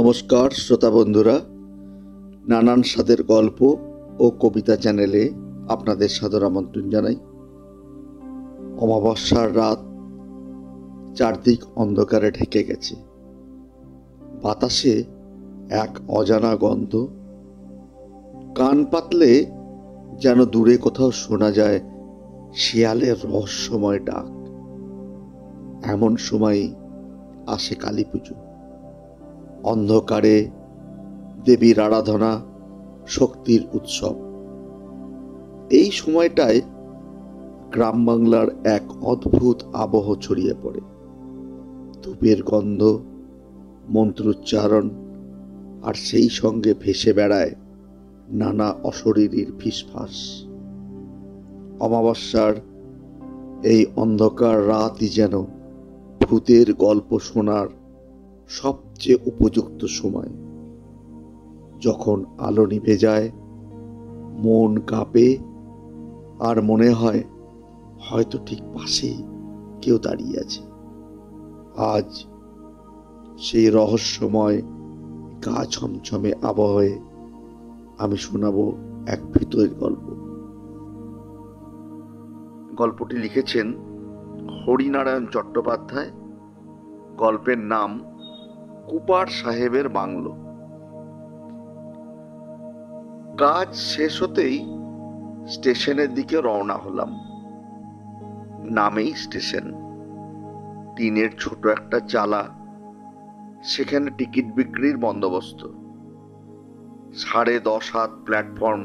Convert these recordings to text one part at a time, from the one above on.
নমস্কার শ্রোতা বন্ধুরা, নানান স্বাদের গল্প ও কবিতা চ্যানেলে আপনাদের সাদর আমন্ত্রণ জানাই। অমাবস্যার রাত, চারদিক অন্ধকারে ঢেকে গেছে। বাতাসে এক অজানা গন্ধ, কান পাতলে যেন দূরে কোথাও শোনা যায় শিয়ালের রহস্যময় ডাক। এমন সময়ই আসে কালী পুজো। অন্ধকারে দেবীর আরাধনা, শক্তির উৎসব। এই সময়টায় গ্রাম বাংলার এক অদ্ভুত আবহ ছড়িয়ে পড়ে। ধূপের গন্ধ, মন্ত্রোচ্চারণ, আর সেই সঙ্গে ভেসে বেড়ায় নানা অশরীরীর ফিসফাস। অমাবস্যার এই অন্ধকার রাতই যেন ভূতের গল্প শোনার সবচেয়ে উপযুক্ত সময়। যখন আলো নিভে যায়, মন কাঁপে, আর মনে হয় হয়তো ঠিক পাশেই কেউ দাঁড়িয়ে আছে। আজ সেই রহস্যময় গা ছমছমে আবহে আমি শোনাবো এক ভূতের গল্প। গল্পটি লিখেছেন হরিনারায়ণ চট্টোপাধ্যায়। গল্পের নাম কুপার সাহেবের বাংলো। কাজ শেষ হতেই স্টেশনের দিকে রওনা হলাম। নামেই স্টেশন, টিনের ছোট একটা চালা, সেখানে টিকিট বিক্রির বন্দোবস্ত। 10:30 হাত প্ল্যাটফর্ম,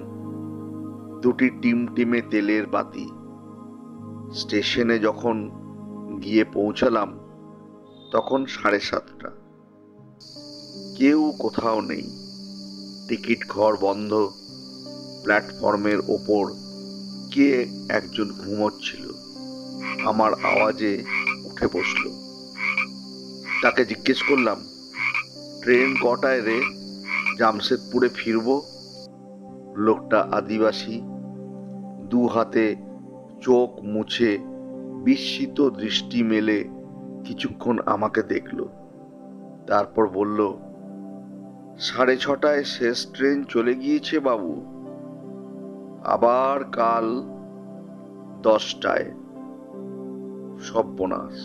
দুটি টিমটিমে তেলের বাতি। স্টেশনে যখন গিয়ে পৌঁছালাম তখন 7:30। কেউ কোথাও নেই, টিকিট ঘর বন্ধ। প্ল্যাটফর্মের ওপর কে একজন ঘুমোচ্ছিল, আমার আওয়াজে উঠে বসল। তাকে জিজ্ঞেস করলাম, ট্রেন কটায় রে? জামশেদপুরে ফিরব। লোকটা আদিবাসী, দু হাতে চোখ মুছে বিস্মিত দৃষ্টি মেলে কিছুক্ষণ আমাকে দেখল। তারপর বলল, 6:30টায় শেষ ট্রেন চলে গিয়েছে বাবু, আবার কাল 10টায়। সর্বনাশ,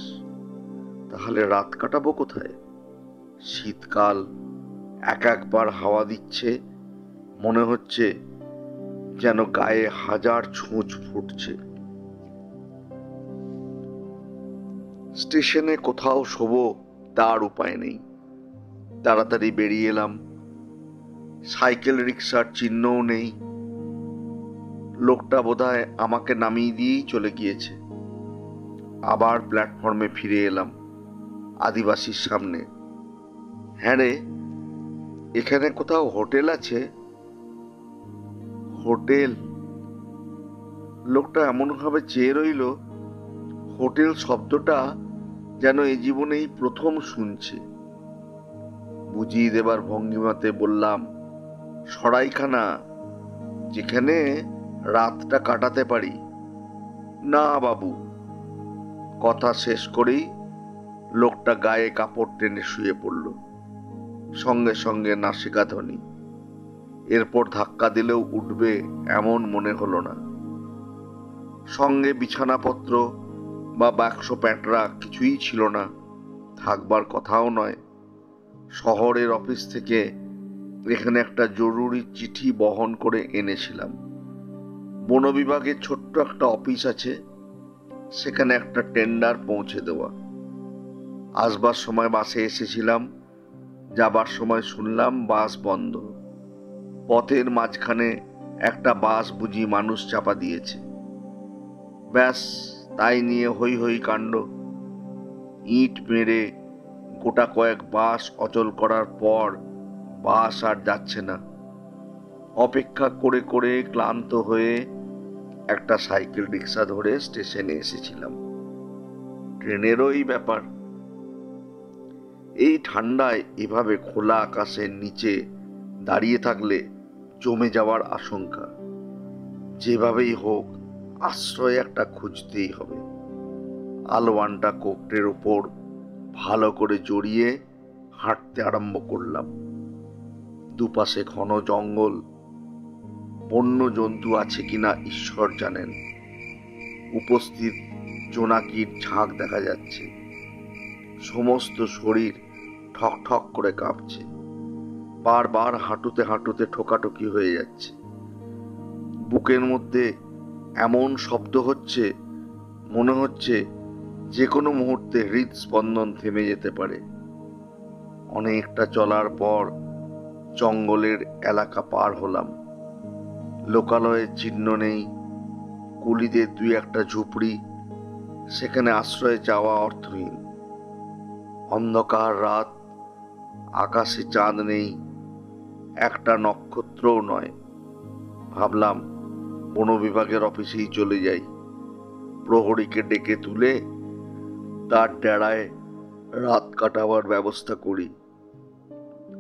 তাহলে রাত কাটাবো কোথায়? শীতকাল, একবার হাওয়া দিচ্ছে, মনে হচ্ছে যেন গায়ে 1000 ছুঁচ ফুটছে। স্টেশনে কোথাও শোবো তার উপায় নেই। তাড়াতাড়ি বেরিয়ে এলাম। সাইকেল রিক্সার চিহ্নও নেই। লোকটা বোধহয় আমাকে নামিয়ে দিয়েই চলে গিয়েছে। আবার প্ল্যাটফর্মে ফিরে এলাম, আদিবাসীর সামনে। হ্যাঁ রে, এখানে কোথাও হোটেল আছে? হোটেল? লোকটা এমনভাবে চেয়ে রইল, হোটেল শব্দটা যেন এই জীবনেই প্রথম শুনছে। বুঝিয়ে দেবার ভঙ্গিমাতে বললাম, সরাইখানা, যেখানে রাতটা কাটাতে পারি। না বাবু। কথা শেষ করেই লোকটা গায়ে কাপড় টেনে শুয়ে পড়ল। সঙ্গে সঙ্গে নাসিকাধ্বনি। এরপর ধাক্কা দিলেও উঠবে এমন মনে হলো না। সঙ্গে বিছানাপত্র বা বাক্স প্যাঁটরা কিছুই ছিল না, থাকবার কথাও নয়। শহরের অফিস থেকে এখানে একটা জরুরি চিঠি বহন করে এনেছিলাম। বন বিভাগের ছোট্ট একটা অফিস আছে, সেখানে একটা টেন্ডার পৌঁছে দেওয়া। আসবার সময় বাসে এসেছিলাম, যাবার সময় শুনলাম বাস বন্ধ। পথের মাঝখানে একটা বাস বুঝি মানুষ চাপা দিয়েছে। ব্যাস, তাই নিয়ে হই হই কাণ্ড। ইট মেরে গোটা কয়েক বাস অচল করার পর বাস আর যাচ্ছে না। অপেক্ষা করে করে ক্লান্ত হয়ে একটা সাইকেল রিক্সা ধরে স্টেশনে এসেছিলাম। ট্রেনেরও এই ব্যাপার। এই ঠান্ডায় এভাবে খোলা আকাশের নিচে দাঁড়িয়ে থাকলে জমে যাওয়ার আশঙ্কা। যেভাবেই হোক আশ্রয় একটা খুঁজতেই হবে। আলোয়ানটা কোকটের উপর ভালো করে জড়িয়ে হাঁটতে আরম্ভ করলাম। দুপাশে ঘন জঙ্গল, বন্য জন্তু আছে কিনা ঈশ্বর জানেন। উপস্থিত জোনাকির ঝাঁক দেখা যাচ্ছে। সমস্ত শরীর ঠক ঠক করে কাঁপছে। বারবার হাঁটুতে হাঁটুতে ঠোকাঠুকি হয়ে যাচ্ছে। বুকের মধ্যে এমন শব্দ হচ্ছে, মনে হচ্ছে যে কোনো মুহূর্তে হৃদস্পন্দন থেমে যেতে পারে। অনেকটা চলার পর জঙ্গলের এলাকা পার হলাম। লোকালয়ের চিহ্ন নেই, কুলিদের দুই একটা ঝুপড়ি, সেখানে আশ্রয়ে যাওয়া অর্থহীন। অন্ধকার রাত, আকাশে চাঁদ নেই, একটা নক্ষত্রও নয়। ভাবলাম বন বিভাগের অফিসেই চলে যাই। প্রহরীকে ডেকে তুলে তার ডেরায় রাত কাটাবার ব্যবস্থা করি।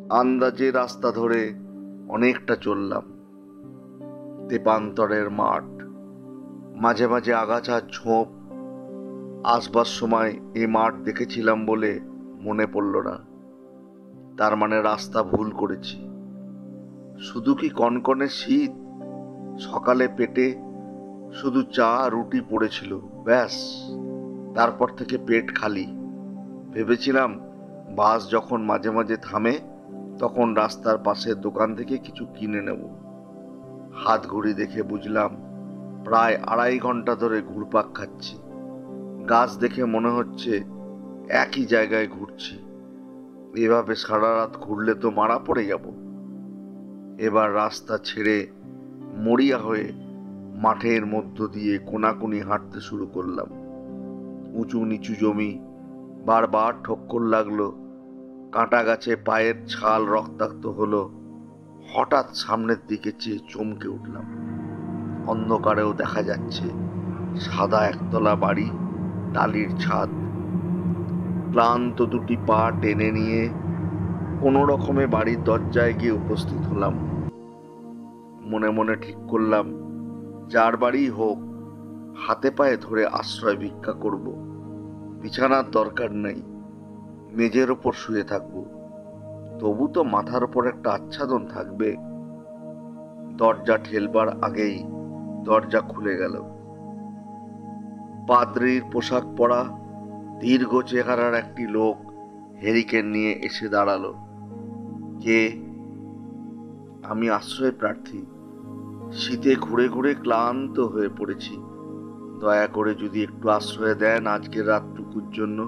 আন্দাজে রাস্তা ধরে অনেকটা চললাম। তেপান্তরের মাঠ, মাঝে মাঝে আগাছার ঝোপ। আসবার সময় এই মাঠ দেখেছিলাম বলে মনে পড়ল না। তার মানে রাস্তা ভুল করেছি। শুধু কি কনকনে শীত? সকালে পেটে শুধু চা রুটি পড়েছিল, ব্যাস। তারপর থেকে পেট খালি। ভেবেছিলাম বাস যখন মাঝে মাঝে থামে তখন রাস্তার পাশের দোকান থেকে কিছু কিনে নেব। হাত ঘড়ি দেখে বুঝলাম প্রায় 2.5 ঘন্টা ধরে ঘুরপাক খাচ্ছি। গাছ দেখে মনে হচ্ছে একই জায়গায় ঘুরছি। এভাবে সারা রাত ঘুরলে তো মারা পড়ে যাব। এবার রাস্তা ছেড়ে মরিয়া হয়ে মাঠের মধ্য দিয়ে কোনাকুনি হাঁটতে শুরু করলাম। উঁচু নিচু জমি, বারবার ঠক্কর লাগলো। কাঁটা গাছে পায়ের ছাল রক্তাক্ত হলো। হঠাৎ সামনের দিকে চেয়ে চমকে উঠলাম। অন্ধকারেও দেখা যাচ্ছে সাদা একতলা বাড়ি, টালির ছাদ। ক্লান্ত দুটি পা টেনে নিয়ে কোনো রকমে বাড়ির দরজায় গিয়ে উপস্থিত হলাম। মনে মনে ঠিক করলাম যার বাড়ি হোক হাতে পায়ে ধরে আশ্রয় ভিক্ষা করব। বিছানার দরকার নেই, মেঝের ওপর শুয়ে থাকবো। তবু তো মাথার ওপর একটা আচ্ছাদন থাকবে। দরজা ঠেলবার আগেই দরজা খুলে গেল। পাদ্রীর পোশাক পরা দীর্ঘ চেহারার একটি লোক হেরিকেন নিয়ে এসে দাঁড়ালো। কে? আমি আশ্রয় প্রার্থী। শীতে ঘুরে ঘুরে ক্লান্ত হয়ে পড়েছি। দয়া করে যদি একটু আশ্রয় দেন আজকের রাতটুকুর জন্য।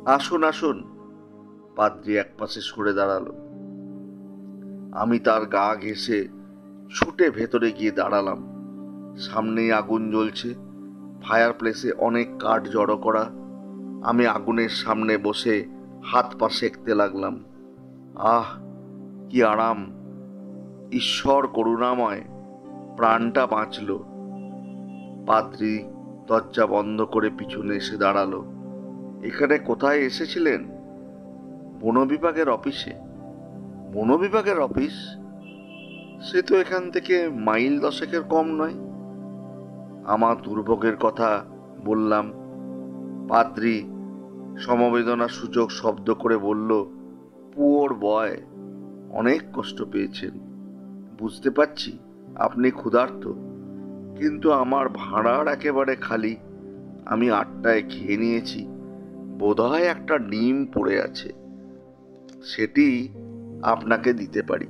আসুন আসুন। পাদ্রী একপাশে সরে দাঁড়ালো। আমি তার গা ঘেঁষে ছুটে ভেতরে গিয়ে দাঁড়ালাম। সামনেই আগুন জ্বলছে। ফায়ার প্লেসে অনেক কাঠ জড়ো করা। আমি আগুনের সামনে বসে হাত পা সেঁকতে লাগলাম। আহ, কি আরাম! ঈশ্বর করুণাময়, প্রাণটা বাঁচল। পাদ্রী দরজা বন্ধ করে পিছনে এসে দাঁড়ালো। এখানে কোথায় এসেছিলেন? বন বিভাগের অফিসে। বন বিভাগের অফিস? সে তো এখান থেকে মাইল 10 কম নয়। আমার দুর্ভোগের কথা বললাম। পাদ্রী সমবেদনা সূচক শব্দ করে বলল, পুওর বয়, অনেক কষ্ট পেয়েছেন। বুঝতে পারছি আপনি ক্ষুধার্ত, কিন্তু আমার ভাঁড়ার একেবারে খালি। আমি 8টায় খেয়ে নিয়েছি। বোধহয় একটা ডিম পড়ে আছে, সেটি আপনাকে দিতে পারি।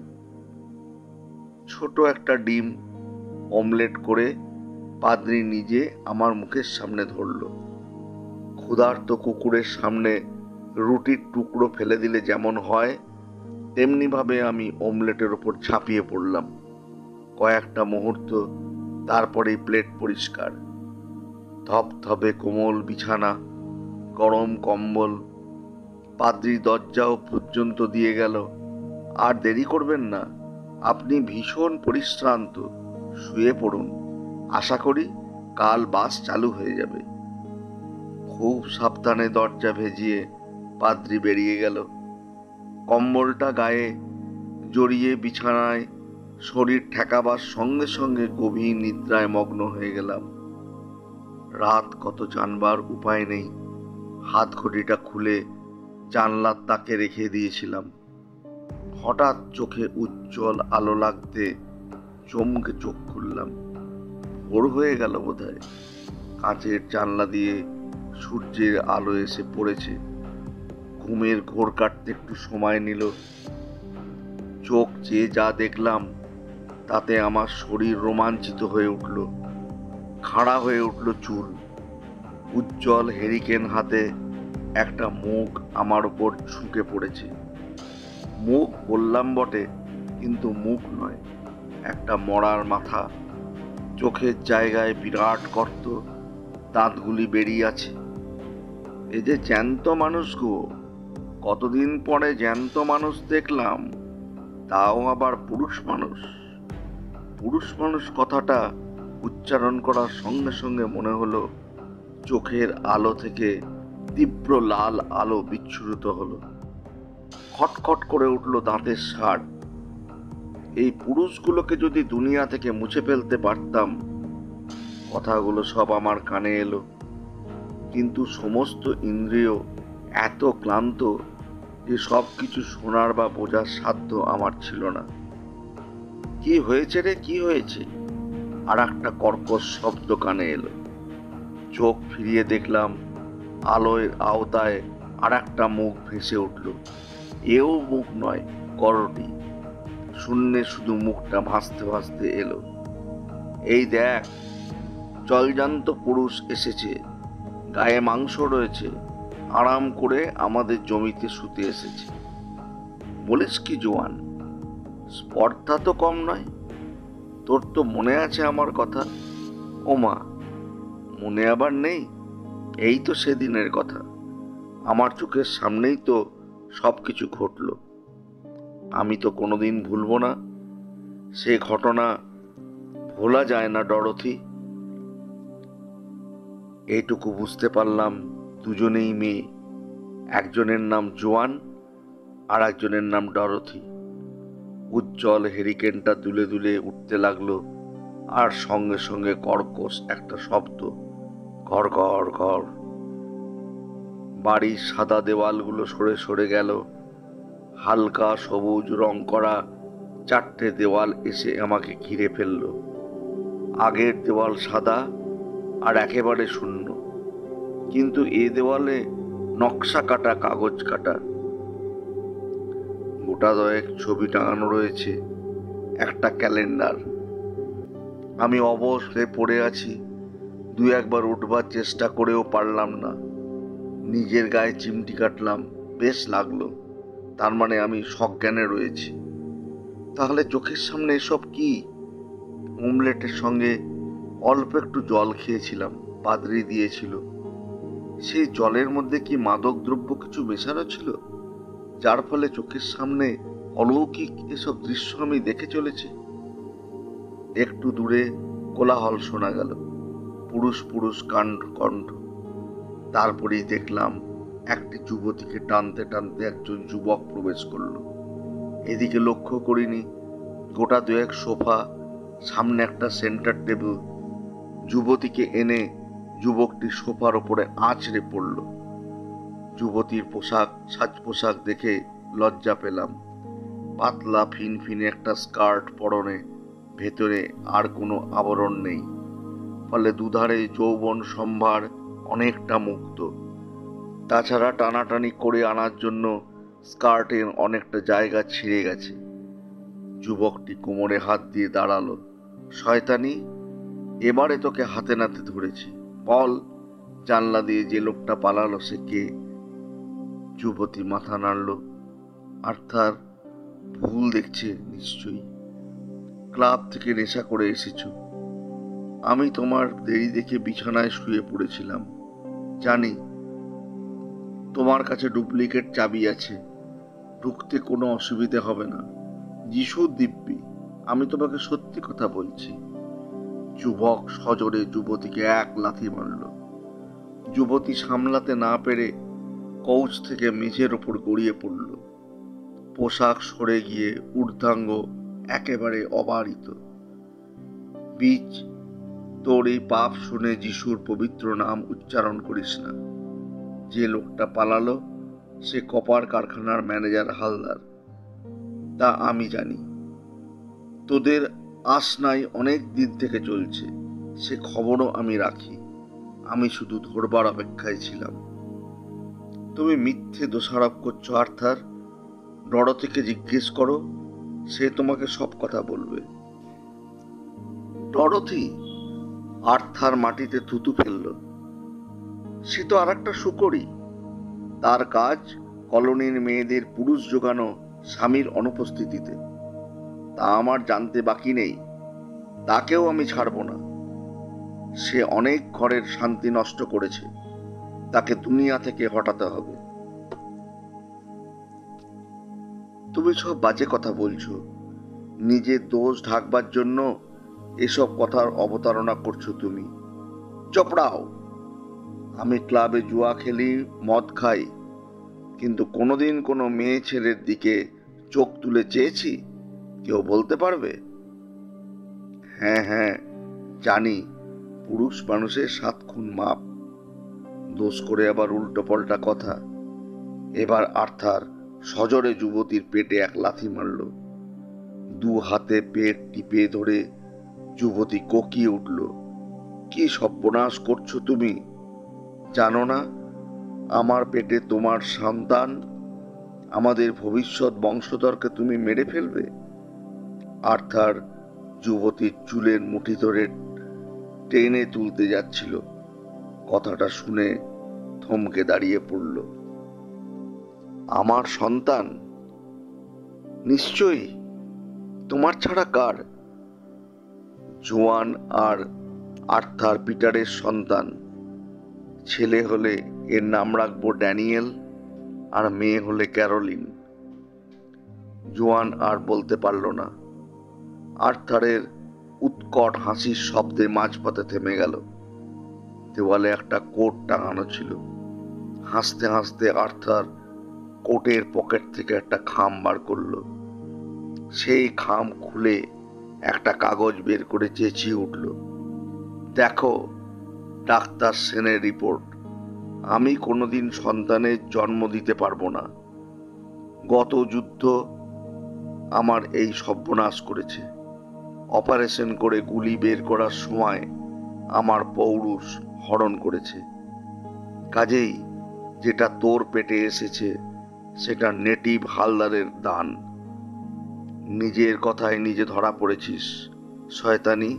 ছোট একটা ডিম অমলেট করে পাদ্রী নিজে আমার মুখের সামনে ধরল। ক্ষুধার্ত কুকুরের সামনে রুটির টুকরো ফেলে দিলে যেমন হয়, তেমনি ভাবে আমি অমলেটের ওপর ঝাঁপিয়ে পড়লাম। কয়েকটা মুহূর্ত, তারপরেই প্লেট পরিষ্কার। ধপধপে কোমল বিছানা, গরম কম্বল। পাদ্রী দরজাও পর্যন্ত দিয়ে গেল। আর দেরি করবেন না, আপনি ভীষণ পরিশ্রান্ত, শুয়ে পড়ুন। আশা করি কাল বাস চালু হয়ে যাবে। খুব সাবধানে দরজা ভেজিয়ে পাদ্রী বেরিয়ে গেল। কম্বলটা গায়ে জড়িয়ে বিছানায় শরীর ঠেকাবার সঙ্গে সঙ্গে গভীর নিদ্রায় মগ্ন হয়ে গেলাম। রাত কত জানবার উপায় নেই। হাত ঘড়িটা খুলে জানলার তাকে রেখে দিয়েছিলাম। হঠাৎ চোখে উজ্জ্বল আলো লাগতে চমকে চোখ খুললাম। ভোর হয়ে গেল বোধহয়। কাঁচের জানলা দিয়ে সূর্যের আলো এসে পড়েছে। ঘুমের ঘোর কাটতে একটু সময় নিল। চোখ চেয়ে যা দেখলাম তাতে আমার শরীর রোমাঞ্চিত হয়ে উঠল। খাড়া হয়ে উঠল চুল। উজ্জ্বল হেরিকেন হাতে একটা মুখ আমার উপর ঝুঁকে পড়েছে। মুখ বললাম বটে, কিন্তু মুখ নয়, একটা মরার মাথা। চোখের জায়গায় বিরাট গর্ত, দাঁতগুলি বেরিয়ে আছে। এই যে জ্যান্ত মানুষ গো! কতদিন পরে জ্যান্ত মানুষ দেখলাম, তাও আবার পুরুষ মানুষ। পুরুষ মানুষ কথাটা উচ্চারণ করার সঙ্গে সঙ্গে মনে হলো চোখের আলো থেকে তীব্র লাল আলো বিচ্ছুরিত হলো। খটখট করে উঠল দাঁতের শাঁট। এই পুরুষগুলোকে যদি দুনিয়া থেকে মুছে ফেলতে পারতাম। কথাগুলো সব আমার কানে এলো, কিন্তু সমস্ত ইন্দ্রিয় এত ক্লান্ত যে সব কিছু শোনার বা বোঝার সাধ্য আমার ছিল না। কি হয়েছে রে, কি হয়েছে? আর একটা কর্কশ শব্দ কানে এলো। চোখ ফিরিয়ে দেখলাম আলোর আওতায় আর একটা মুখ ভেসে উঠল। এও মুখ নয়, করটি। শূন্যে শুধু মুখটা ভাসতে ভাসতে এলো। এই দেখ, জলজান্ত পুরুষ এসেছে, গায়ে মাংস রয়েছে, আরাম করে আমাদের জমিতে শুতে এসেছে। বলিস কি জোয়ান, স্পর্ধা তো কম নয়। তোর তো মনে আছে আমার কথা। ওমা, মনে আবার নেই? এই তো সেদিনের কথা। আমার চোখের সামনেই তো সব কিছু ঘটল। আমি তো কোনোদিন ভুলব না। সে ঘটনা ভোলা যায় না ডরথি। এইটুকু বুঝতে পারলাম দুজনেই মেয়ে। একজনের নাম জোয়ান, আর একজনের নাম ডরথি। উজ্জ্বল হেরিকেনটা দুলে দুলে উঠতে লাগলো, আর সঙ্গে সঙ্গে কর্কশ একটা শব্দ, ঘর ঘর ঘর। বাড়ির সাদা দেওয়ালগুলো সরে সরে গেল। হালকা সবুজ রং করা 4টে দেওয়াল এসে আমাকে ঘিরে ফেলল। আগের দেওয়াল সাদা আর একেবারে শূন্য, কিন্তু এ দেওয়ালে নকশা কাটা, কাগজ কাটা। গোটা দয়েক ছবি টাঙানো রয়েছে, একটা ক্যালেন্ডার। আমি অবশ হয়ে পড়ে আছি। 2-1বার উঠবার চেষ্টা করেও পারলাম না। নিজের গায়ে চিমটি কাটলাম, বেশ লাগলো। তার মানে আমি সজ্ঞানে রয়েছি। তাহলে চোখের সামনে এসব কি? অমলেটের সঙ্গে অল্প একটু জল খেয়েছিলাম, পাদ্রি দিয়েছিল। সেই জলের মধ্যে কি মাদক দ্রব্য কিছু মেশানো ছিল, যার ফলে চোখের সামনে অলৌকিক এসব দৃশ্য আমি দেখে চলেছি? একটু দূরে কোলাহল শোনা গেল, পুরুষ পুরুষ কণ্ঠ। তারপরেই দেখলাম একটি যুবতীকে টানতে টানতে একজন যুবক প্রবেশ করল। এদিকে লক্ষ্য করিনি। গোটা 2-1 সোফা, সামনে একটা সেন্টার টেবিল। যুবতীকে এনে যুবকটি সোফার ওপরে আঁচড়ে পড়ল। যুবতীর সাজ পোশাক দেখে লজ্জা পেলাম। পাতলা ফিনফিনে একটা স্কার্ট পরনে, ভেতরে আর কোনো আবরণ নেই, ফলে দুধারে যৌবন সম্ভার অনেকটা মুক্ত। তাছাড়া টানাটানি করে আনার জন্য স্কার্টের অনেকটা জায়গা ছিঁড়ে গেছে। যুবকটি কোমরে হাত দিয়ে দাঁড়ালো। শয়তানি, এবারে তোকে হাতে নাতে ধরেছি। বল, জানলা দিয়ে যে লোকটা পালালো সে কে? যুবতী মাথা নাড়ল। আর তার ভুল দেখছে নিশ্চয়ই। ক্লাব থেকে নেশা করে এসেছ। আমি তোমার দেরি দেখে বিছানায় শুয়ে পড়েছিলাম। জানি তোমার কাছে ডুপ্লিকেট চাবি আছে, ঢুকতে কোনো অসুবিধে হবে না। যিশু দিব্যি, আমি তোমাকে সত্যি কথা বলছি। যুবক সজোরে যুবতীকে এক লাথি মারল। যুবতী সামলাতে না পেরে কৌচ থেকে মেঝের ওপর গড়িয়ে পড়ল। পোশাক সরে গিয়ে ঊর্ধ্বাঙ্গ একেবারে অবারিত। বীজ, তোর এই পাপ শুনে যিশুর পবিত্র নাম উচ্চারণ করিস না। যে লোকটা পালালো সে কপার কারখানার ম্যানেজার হালদার। তা আমি জানি। তোদের আশ নাই অনেক দিন থেকে চলছে, সে খবরও আমি রাখি। আমি শুধু ধরবার অপেক্ষায় ছিলাম। তুমি মিথ্যে দোষারোপ করছো আর্থার। ডরথিকে জিজ্ঞেস করো, সে তোমাকে সব কথা বলবে। ডরথি? আর্থার মাটিতে থুতু ফেলল। সে তো আর একটা শুকরী। তার কাজ কলোনির মেয়েদের পুরুষ জোগানো স্বামীর অনুপস্থিতিতে। তা আমার জানতে বাকি নেই। তাকেও আমি ছাড়ব না। সে অনেক ঘরের শান্তি নষ্ট করেছে। তাকে দুনিয়া থেকে হটাতে হবে। তুমি সব বাজে কথা বলছো। নিজের দোষ ঢাকবার জন্য এসব কথার অবতারণা করছো তুমি। চপড়াও। আমি ক্লাবে জুয়া খেলি, মদ খাই, কিন্তু কোনোদিন কোনো মেয়ে ছেলের দিকে চোখ তুলে চেয়েছি? কেউ বলতে পারবে? হ্যাঁ হ্যাঁ, জানি। পুরুষ মানুষের 7 খুন মাপ। দোষ করে আবার উল্টো পাল্টা কথা। এবার আর্থার সজোরে যুবতীর পেটে এক লাথি মারল। 2 হাতে পেট টিপে ধরে যুবতী কোকিয়ে উঠল। কি সর্বনাশ করছো তুমি? জানো না আমার পেটে তোমার সন্তান? আমাদের ভবিষ্যৎ বংশধরকে তুমি মেরে ফেলবে? আর্থার যুবতীর চুলের মুঠি ধরে টেনে তুলতে যাচ্ছিল। কথাটা শুনে থমকে দাঁড়িয়ে পড়ল। আমার সন্তান? নিশ্চয়ই। তোমার ছাড়া কার? জোয়ান আর আর্থার পিটারের সন্তান। ছেলে হলে এর নাম রাখবো ড্যানিয়েল, আর মেয়ে হলে ক্যারোলিন। জোয়ান আর বলতে পারল না। আর্থারের উৎকট হাসির শব্দে মাঝপথে থেমে গেল। দেওয়ালে একটা কোট টাঙানো ছিল। হাসতে হাসতে আর্থার কোটের পকেট থেকে একটা খাম বার করল। সেই খাম খুলে একটা কাগজ বের করে চেঁচিয়ে উঠল, দেখো, ডাক্তার সেনের রিপোর্ট। আমি কোনোদিন সন্তানের জন্ম দিতে পারবো না। গত যুদ্ধ আমার এই সর্বনাশ করেছে। অপারেশন করে গুলি বের করার সময় আমার পৌরুষ হরণ করেছে। কাজেই যেটা তোর পেটে এসেছে সেটা নেটিভ হালদারের দান। নিজের কথায় নিজে ধরা পড়েছিস শয়তানি।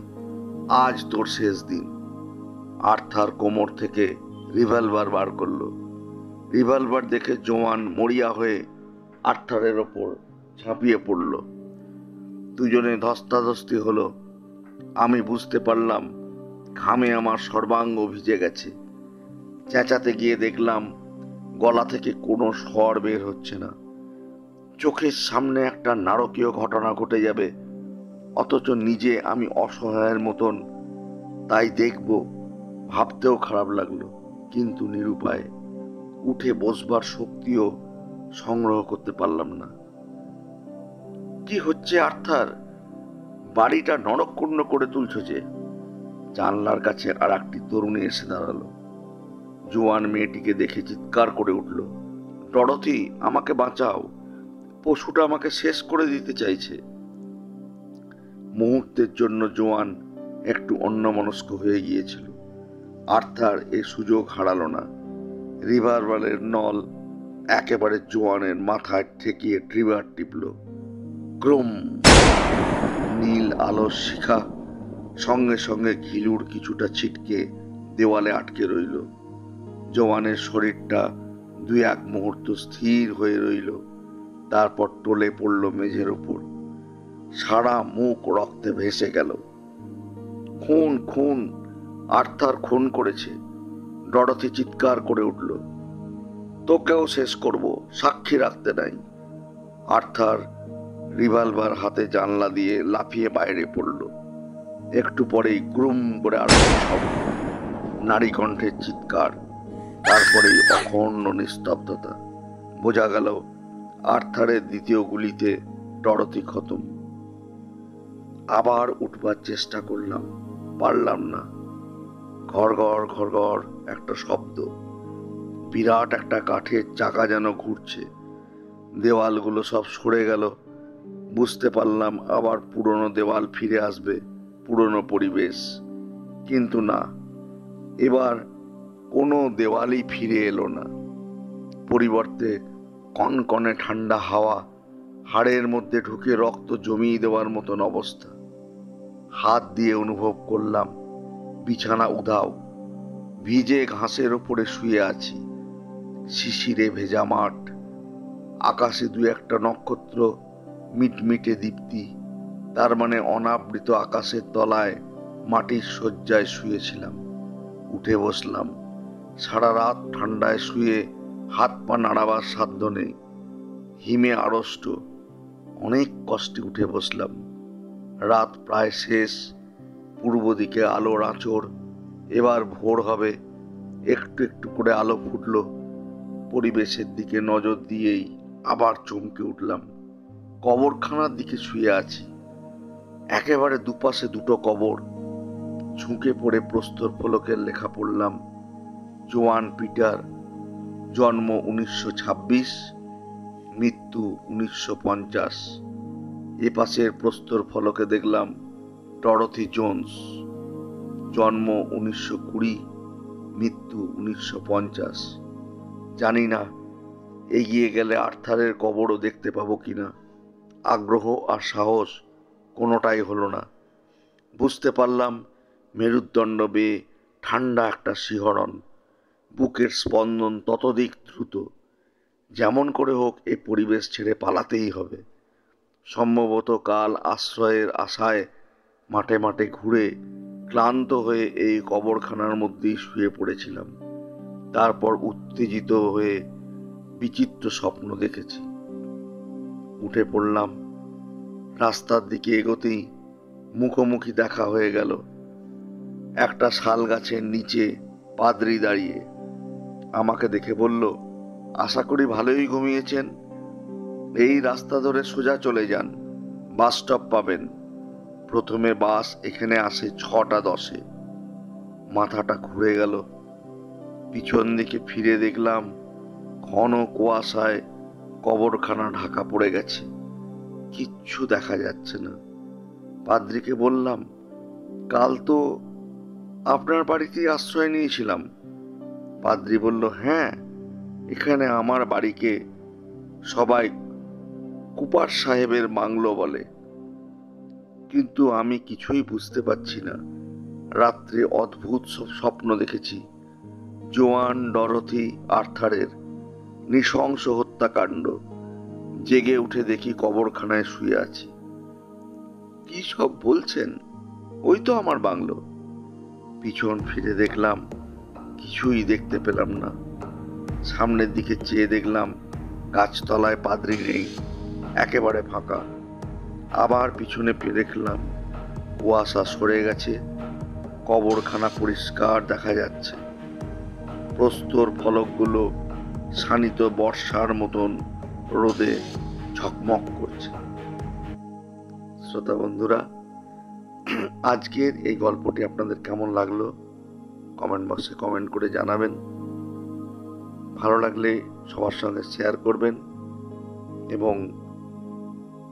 আজ তোর শেষ দিন। আর্থার কোমর থেকে রিভলভার বার করলো। রিভলভার দেখে জোয়ান মরিয়া হয়ে আর্থারের ওপর ঝাঁপিয়ে পড়ল। দুজনে ধস্তাধস্তি হলো। আমি বুঝতে পারলাম ঘামে আমার সর্বাঙ্গ ভিজে গেছে। চেঁচাতে গিয়ে দেখলাম গলা থেকে কোনো স্বর বের হচ্ছে না। চোখের সামনে একটা নারকীয় ঘটনা ঘটে যাবে, অথচ নিজে আমি অসহায়ের মতন তাই দেখব ভাবতেও খারাপ লাগলো, কিন্তু নিরুপায়। উঠে বসবার শক্তিও সংগ্রহ করতে পারলাম না। কি হচ্ছে আর্থার? বাড়িটা নরককুণ্ড করে তুলছ যে। জানলার কাছে আর একটি তরুণী এসে দাঁড়ালো। জোয়ান মেয়েটিকে দেখে চিৎকার করে উঠল, ডরথি, আমাকে বাঁচাও! পশুটা আমাকে শেষ করে দিতে চাইছে। মুহূর্তের জন্য জোয়ান একটু অন্যমনস্ক হয়ে গিয়েছিল। আর্থার এই সুযোগ হারালো না। রিভলভারের নল একেবারে জোয়ানের মাথায় ঠেকিয়ে ট্রিগার টিপল। ক্রম! নীল আলোর শিখা সঙ্গে সঙ্গে ঘিলুর কিছুটা ছিটকে দেওয়ালে আটকে রইল। জওয়ানের শরীরটা 2-1 মুহূর্ত স্থির হয়ে রইল, তারপর টলে পড়ল মেঝের ওপর। সারা মুখ রক্তে ভেসে গেল। খুন, খুন! আর্থার খুন করেছে! ডরথি চিৎকার করে উঠল। তোকেও শেষ করব, সাক্ষী রাখতে নাই। আর্থার রিভলভার হাতে জানলা দিয়ে লাফিয়ে বাইরে পড়ল। একটু পরেই গ্রুম করে আরো শব্দ, নারী কণ্ঠের চিৎকার, তারপরেই অখণ্ড নিস্তব্ধতা। বোঝা গেল আর্থারের দ্বিতীয় গুলিতে ডরথি খতম। আবার উঠবার চেষ্টা করলাম, পারলাম না। ঘড়ঘড় ঘড়ঘড় একটা শব্দ। বিরাট একটা কাঠের চাকা যেন ঘুরছে। দেওয়ালগুলো সব সরে গেল। বুঝতে পারলাম আবার পুরনো দেওয়াল ফিরে আসবে, পুরনো পরিবেশ। কিন্তু না, এবার কোনো দেওয়ালই ফিরে এলো না। পরিবর্তে কনকনে ঠান্ডা হাওয়া হাড়ের মধ্যে ঢুকে রক্ত জমিয়ে দেওয়ার মতন অবস্থা। হাত দিয়ে অনুভব করলাম বিছানা উধাও, ভিজে ঘাসের ওপরে শুয়ে আছি। শিশিরে ভেজা মাঠ, আকাশে দু একটা নক্ষত্র মিটমিটে দীপ্তি। তার মানে অনাবৃত আকাশের তলায় মাটির শয্যায় শুয়েছিলাম। উঠে বসলাম। সারা রাত ঠান্ডায় শুয়ে হাত পা নাড়াবার সাধ্য নেই। হিমে আড়ষ্ট, অনেক কষ্টে উঠে বসলাম। রাত প্রায় শেষ, পূর্ব দিকে আলোর আঁচড়। এবার ভোর হবে। একটু একটু করে আলো ফুটল। পরিবেশের দিকে নজর দিয়েই আবার চমকে উঠলাম। কবরখানার দিকে শুয়ে আছি। একেবারে দুপাশে দুটো কবর। ঝুঁকে পড়ে প্রস্তর ফলকের লেখা পড়লাম, জোয়ান পিটার, জন্ম 1926, মৃত্যু 1950। এপাশের প্রস্তর ফলকে দেখলাম ডরথি জোন্স, জন্ম 1920, মৃত্যু 1950। জানি না এগিয়ে গেলে আর্থারের কবরও দেখতে পাবো কিনা। আগ্রহ আর সাহস কোনোটাই হলো না। বুঝতে পারলাম মেরুদণ্ড বেয়ে ঠান্ডা একটা শিহরণ, বুকের স্পন্দন ততোধিক দ্রুত। যেমন করে হোক এ পরিবেশ ছেড়ে পালাতেই হবে। সম্ভবত কাল আশ্রয়ের আশায় মাঠে মাঠে ঘুরে ক্লান্ত হয়ে এই কবরখানার মধ্যেই শুয়ে পড়েছিলাম। তারপর উত্তেজিত হয়ে বিচিত্র স্বপ্ন দেখেছি। উঠে পড়লাম। রাস্তার দিকে এগোতেই মুখোমুখি দেখা হয়ে গেল। একটা শাল গাছের নিচে পাদ্রী দাঁড়িয়ে আমাকে দেখে বলল, আশা করি ভালোই ঘুমিয়েছেন। এই রাস্তা ধরে সোজা চলে যান, বাস স্টপ পাবেন। প্রথমে বাস এখানে আসে 6টা 10-এ। মাথাটা ঘুরে গেল। পিছন দিকে ফিরে দেখলাম ঘন কুয়াশায় কবরখানা ঢাকা পড়ে গেছে। কিচ্ছু দেখা যাচ্ছে না। পাদ্রীকে বললাম, কাল তো আপনার বাড়িতেই আশ্রয় নিয়েছিলাম। পাদ্রী বলল, হ্যাঁ, এখানে আমার বাড়িকে সবাই কুপার সাহেবের বাংলো বলে। কিন্তু আমি কিছুই বুঝতে পারছি না। রাত্রে অদ্ভুত সব স্বপ্ন দেখেছি। জোয়ান ডরথি আর্থারের নৃশংস হত্যাকাণ্ড। জেগে উঠে দেখি কবরখানায় শুয়ে আছি। কি সব বলছেন? ওই তো আমার বাংলো। পিছন ফিরে দেখলাম কিছুই দেখতে পেলাম না। সামনের দিকে চেয়ে দেখলাম গাছতলায় পাদ্রী নেই, একেবারে ফাঁকা। আবার পিছনে ফিরে দেখলাম কুয়াশা সরে গেছে, কবরখানা পরিষ্কার দেখা যাচ্ছে। প্রস্তর ফলকগুলো শানিত বর্ষার মতন রোদে ঝকমক করছে। শ্রোতা বন্ধুরা, আজকের এই গল্পটি আপনাদের কেমন লাগলো কমেন্ট বক্সে কমেন্ট করে জানাবেন। ভালো লাগলে সবার সঙ্গে শেয়ার করবেন এবং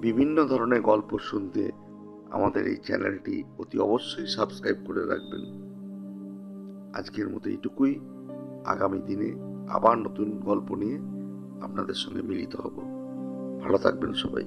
বিভিন্ন ধরনের গল্প শুনতে আমাদের এই চ্যানেলটি অতি অবশ্যই সাবস্ক্রাইব করে রাখবেন। আজকের মতো এইটুকুই। আগামী দিনে আবার নতুন গল্প নিয়ে আপনাদের সঙ্গে মিলিত হব। ভালো থাকবেন সবাই।